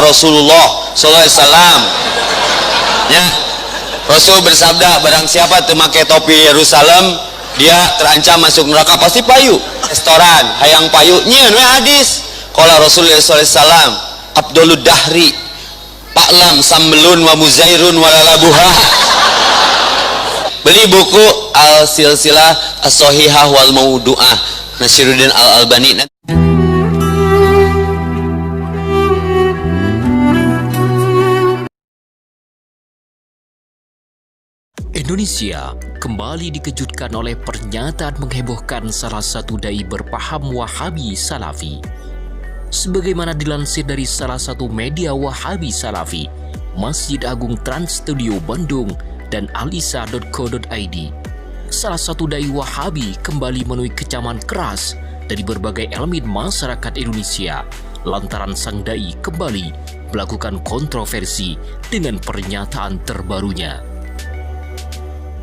Rasulullah sallallahu alaihi wasallam. Ya, Rasul bersabda, barang siapa teu make topi Yerusalem, dia terancam masuk neraka. Pasti payu restoran hayang payu nyieun we hadis. Qala Rasulullah sallallahu alaihi wasallam, Abdulud Dahri Paklam Sambelun wa Muzairun walalabuha. Beli buku Al Silsilah As-Sahihah wal Maudu'ah Nasiruddin Al Albani. Indonesia kembali dikejutkan oleh pernyataan menghebohkan salah satu dai berpaham Wahabi Salafi. Sebagaimana dilansir dari salah satu media Wahabi Salafi, Masjid Agung Trans Studio Bandung dan alisa.co.id, salah satu dai Wahabi kembali menuai kecaman keras dari berbagai elemen masyarakat Indonesia lantaran sang dai kembali melakukan kontroversi dengan pernyataan terbarunya.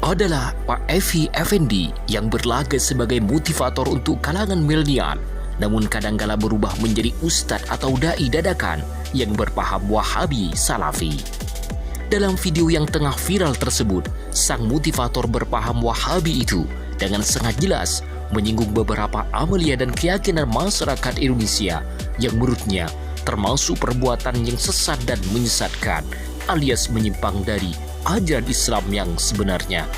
Adalah Pak Evi Effendi yang berlaga sebagai motivator untuk kalangan milenial, namun kadangkala berubah menjadi ustadz atau dai dadakan yang berpaham Wahabi Salafi. Dalam video yang tengah viral tersebut, sang motivator berpaham Wahabi itu dengan sangat jelas menyinggung beberapa amalia dan keyakinan masyarakat Indonesia yang menurutnya termasuk perbuatan yang sesat dan menyesatkan, alias menyimpang dari ajaran Islam yang sebenarnya.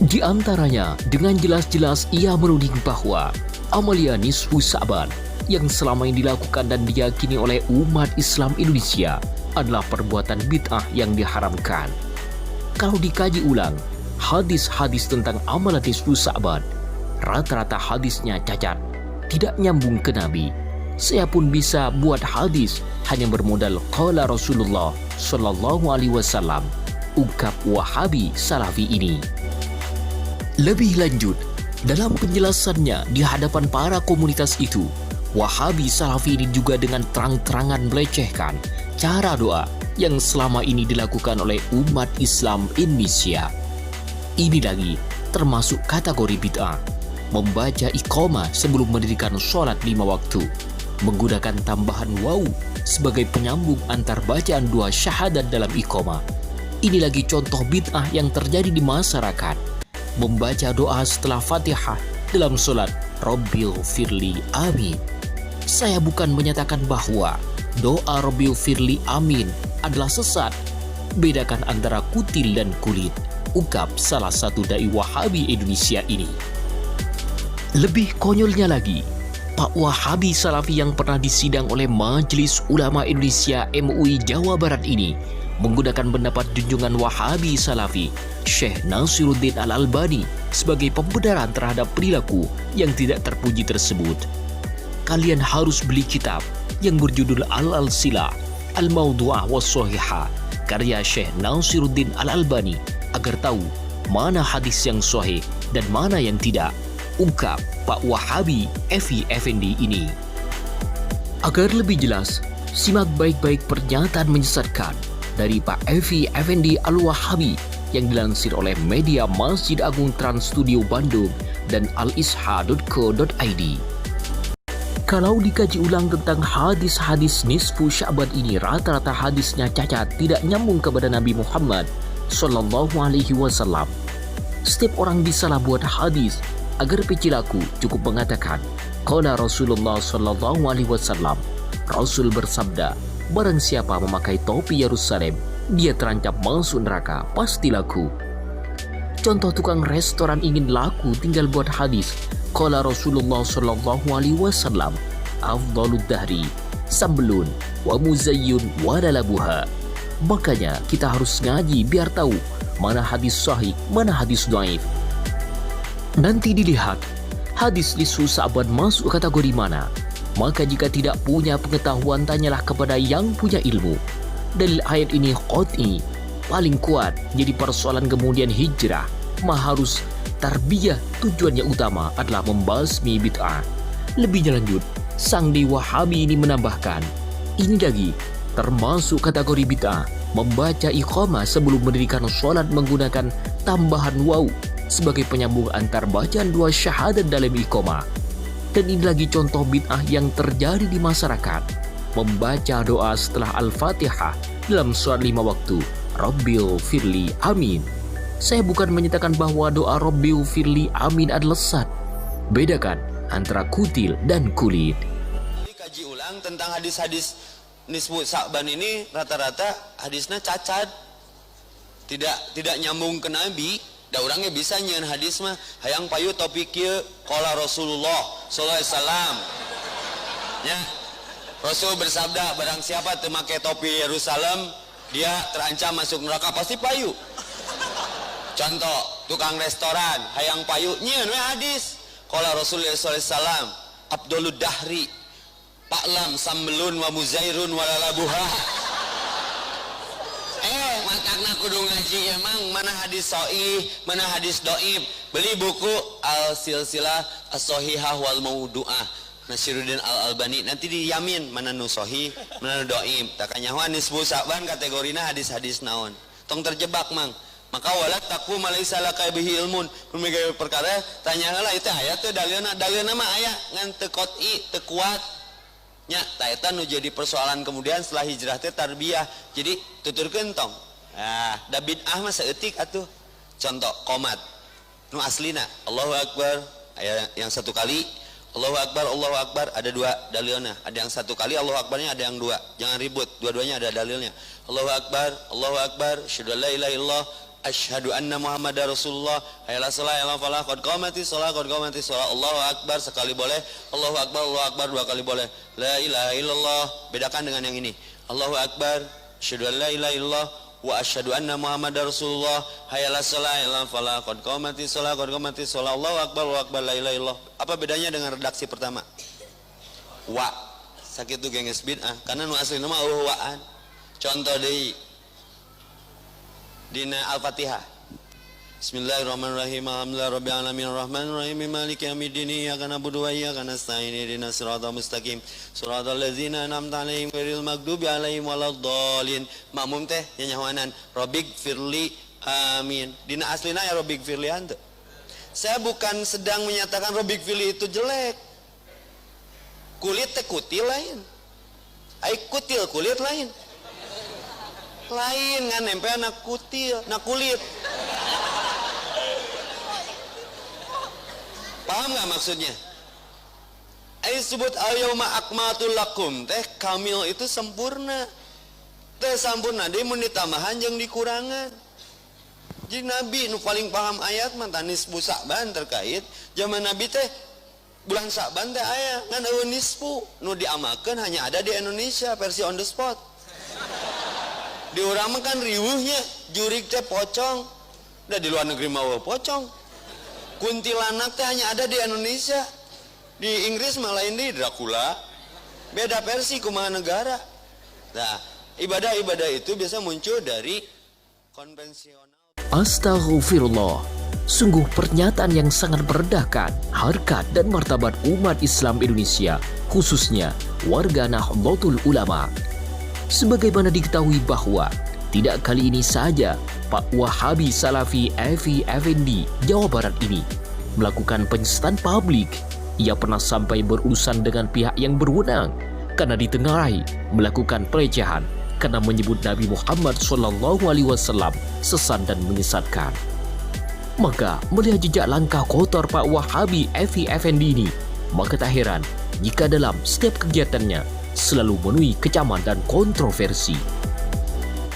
Di antaranya, dengan jelas-jelas ia menuding bahwa amalia nisfu Sa'ban yang selama ini dilakukan dan diyakini oleh umat Islam Indonesia adalah perbuatan bid'ah yang diharamkan. Kalau dikaji ulang, hadis-hadis tentang amalan nisfu Sa'ban, rata-rata hadisnya cacat, tidak nyambung ke Nabi. Saya pun bisa buat hadis hanya bermodal qala Rasulullah sallallahu alaihi wasallam, ungkap Wahabi Salafi ini. Lebih lanjut, dalam penjelasannya di hadapan para komunitas itu, Wahabi Salafi ini juga dengan terang-terangan melecehkan cara doa yang selama ini dilakukan oleh umat Islam Indonesia. Ini lagi termasuk kategori bid'ah, membaca iqamah sebelum mendirikan sholat 5 waktu, menggunakan tambahan waw sebagai penyambung antar bacaan dua syahadat dalam iqamah. Ini lagi contoh bid'ah yang terjadi di masyarakat. Membaca doa setelah Fatihah dalam sholat Rabbil Firli Amin. Saya bukan menyatakan bahwa doa Rabbil Firli Amin adalah sesat. Bedakan antara kutil dan kulit, ungkap salah satu dai Wahabi Indonesia ini. Lebih konyolnya lagi, Pak Wahabi Salafi yang pernah disidang oleh Majelis Ulama Indonesia MUI Jawa Barat ini menggunakan pendapat junjungan Wahabi Salafi Syekh Nasiruddin Al Albani sebagai pembenaran terhadap perilaku yang tidak terpuji tersebut. Kalian harus beli kitab yang berjudul Al-Silah Al-Maudu'ah Was-Sahihah karya Syekh Nasiruddin Al Albani agar tahu mana hadis yang sahih dan mana yang tidak, ungkap Pak Wahabi Evi Effendi ini. Agar lebih jelas, simak baik-baik pernyataan menyesatkan dari Pak Evi Effendi Al-Wahabi yang dilansir oleh media Masjid Agung Trans Studio Bandung dan alisha.co.id. Kalau dikaji ulang tentang hadis-hadis nisfu Sya'ban ini, rata-rata hadisnya cacat, tidak nyambung kepada Nabi Muhammad sallallahu alaihi wasallam. Setiap orang bisalah buat hadis. Agar pecilaku cukup mengatakan qala Rasulullah sallallahu alaihi wasallam, Rasul bersabda, barang siapa memakai topi Yerusalem, dia terancam masuk neraka, pasti laku. Contoh tukang restoran ingin laku tinggal buat hadis qala Rasulullah sallallahu alaihi wasallam, afdalud dahri sambelun wa muzayyun wa lalabuha. Makanya kita harus ngaji biar tahu mana hadis sahih, mana hadis dhaif. Nanti dilihat hadis nisfu Sa'ban masuk kategori mana. Maka jika tidak punya pengetahuan, tanyalah kepada yang punya ilmu. Dalil ayat ini qat'i, paling kuat. Jadi persoalan kemudian hijrah harus tarbiyah, tujuannya utama adalah membasmi bid'ah. Lebih lanjut, sang dai Wahabi ini menambahkan, ini lagi termasuk kategori bid'ah, membaca iqamah sebelum mendirikan sholat menggunakan tambahan waw sebagai penyambung antar bacaan dua syahadat dalam iqamah. Dan ini lagi contoh bid'ah yang terjadi di masyarakat. membaca doa setelah Al-Fatihah dalam sholat 5 waktu. Rabbil firli amin. Saya bukan menyatakan bahwa doa Rabbil firli amin adalah sesat. Bedakan antara kutil dan kulit. Kaji ulang tentang hadis-hadis nisfu Sa'ban ini, rata-rata hadisnya cacat. Tidak nyambung ke Nabi. Da orangnya bisa nyeun hadis mah hayang payu topik kieu qala Rasulullah sallallahu alaihi wasallam. Ya. Rasul bersabda, barang siapa teu make topi Yerusalem, dia terancam masuk neraka, pasti payu. Contoh, tukang restoran hayang payu nyieun we hadis. Qala Rasulullah sallallahu alaihi wasallam, Abdulud dahri Paklam sambelun wa muzairun walalabuha. Matakna kudu ngaji emang mana hadis sahih, mana hadis dhaif. Beli buku Al-Silsilah As-Shahihah wal Maudu'ah Nasiruddin Al-Albani, nanti diyamin mana nu sahih, mana nu dhaif. Tak nyahoan nisfu Sa'ban kategorina hadis-hadis naon. Tong terjebak mang. Maka wala takfu malaisa laka bihi ilmun. Kumaha perkara tanya heula itu aya teh dalilna mah aya ngan teu qot'i, teu kuat. Nya ta eta nu jadi persoalan kemudian setelah hijrah teh tarbiyah. Jadi tuturkeun tong. Da bid'ah mah saeutik atuh. Contoh qomat. Nu aslina Allahu Akbar aya yang satu kali, Allahu Akbar ada dua dalilnya. Ada yang satu kali Allahu Akbarnya, ada yang dua. Jangan ribut, dua-duanya ada dalilnya. Allahu Akbar, syahadu la ilaha illallah, asyhadu anna Muhammadar Rasulullah, hayya shalah hayya falah, qad qamatis shalah, Allahu Akbar sekali boleh, Allahu Akbar dua kali boleh. La ilaha illallah, bedakan dengan yang ini. Allahu Akbar, syahadu la ilaha illallah wa asyhadu anna Muhammadar Rasulullah, hayya shalah hayya falah, qad qamatis shalah, Allahu Akbar la ilaha illallah. Apa bedanya dengan redaksi pertama? Wa sakitu geus bid'ah karena nu aslina mah wa'an. Contoh deui dina Al-Fatihah. Bismillahirrahmanirrahim. Alhamdulillahirabbil alamin arrahmanir rahim maliki yaumiddin iyyaka na'budu wa iyyaka nasta'in ihdinas siratal mustaqim siratal ladzina an'amta 'alaihim ghairil maghdubi 'alaihim waladdallin. Makmum teh nyanyahoanan Rabbig firli amin. Dina aslina ya Rabbig firli hanteu. Saya bukan sedang menyatakan Rabbig firli itu jelek. Kulit teh kutil lain. Ai kutil kulit lain. Lain ngan nempel na kutil, na kulit. Paham nggak maksudnya? Disebut al-yauma akmaltu lakum teh kamil itu sempurna. Teh sempurna deui mun ditambahan jeung dikurangan. Jadi Nabi nu paling paham ayat mah nisfu Sa'ban terkait zaman Nabi teh bulan Sa'ban teh aya ngan eueuh nisfu nu diamalkeun hanya ada di Indonesia versi on the spot. Di urang mah kan riweuhnya jurig teh pocong. Da di luar negeri mah pocong. Kuntilanak teh hanya ada di Indonesia. Di Inggris mah lain di Dracula. Beda versi kumaha negara. Nah, ibadah-ibadah itu biasa muncul dari konvensional. Astaghfirullah. Sungguh pernyataan yang sangat merendahkan harkat dan martabat umat Islam Indonesia, khususnya warga Nahdlatul Ulama. Sebagaimana diketahui bahwa tidak kali ini saja Pak Wahabi Salafi Evi Effendi Jawa Barat ini melakukan penyesatan publik. Ia pernah sampai berurusan dengan pihak yang berwenang karena ditengarai melakukan pelecehan karena menyebut Nabi Muhammad SAW sesat dan menyesatkan. Maka melihat jejak langkah kotor Pak Wahabi Evi Effendi ini, maka tak heran jika dalam setiap kegiatannya selalu menuai kecaman dan kontroversi.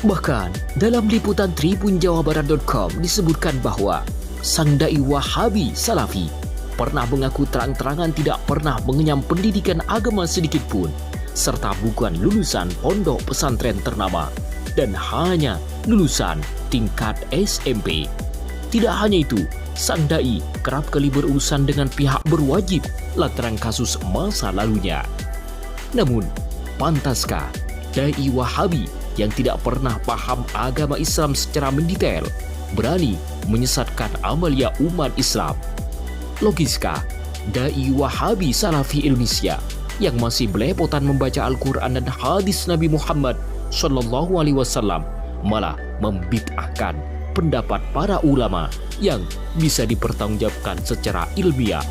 Bahkan dalam liputan tribunjawabarat.com disebutkan bahwa sang dai Wahabi Salafi pernah mengaku terang-terangan tidak pernah mengenyam pendidikan agama sedikit pun, serta bukan lulusan pondok pesantren ternama dan hanya lulusan tingkat SMP. Tidak hanya itu, sang dai kerap kali berurusan dengan pihak berwajib lantaran kasus masa lalunya. Namun, pantaskah dai Wahabi yang tidak pernah paham agama Islam secara mendetail berani menyesatkan amalia umat Islam? Logiskah dai Wahabi Salafi Indonesia yang masih belepotan membaca Al-Quran dan hadis Nabi Muhammad SAW malah membid'ahkan pendapat para ulama yang bisa dipertanggungjawabkan secara ilmiah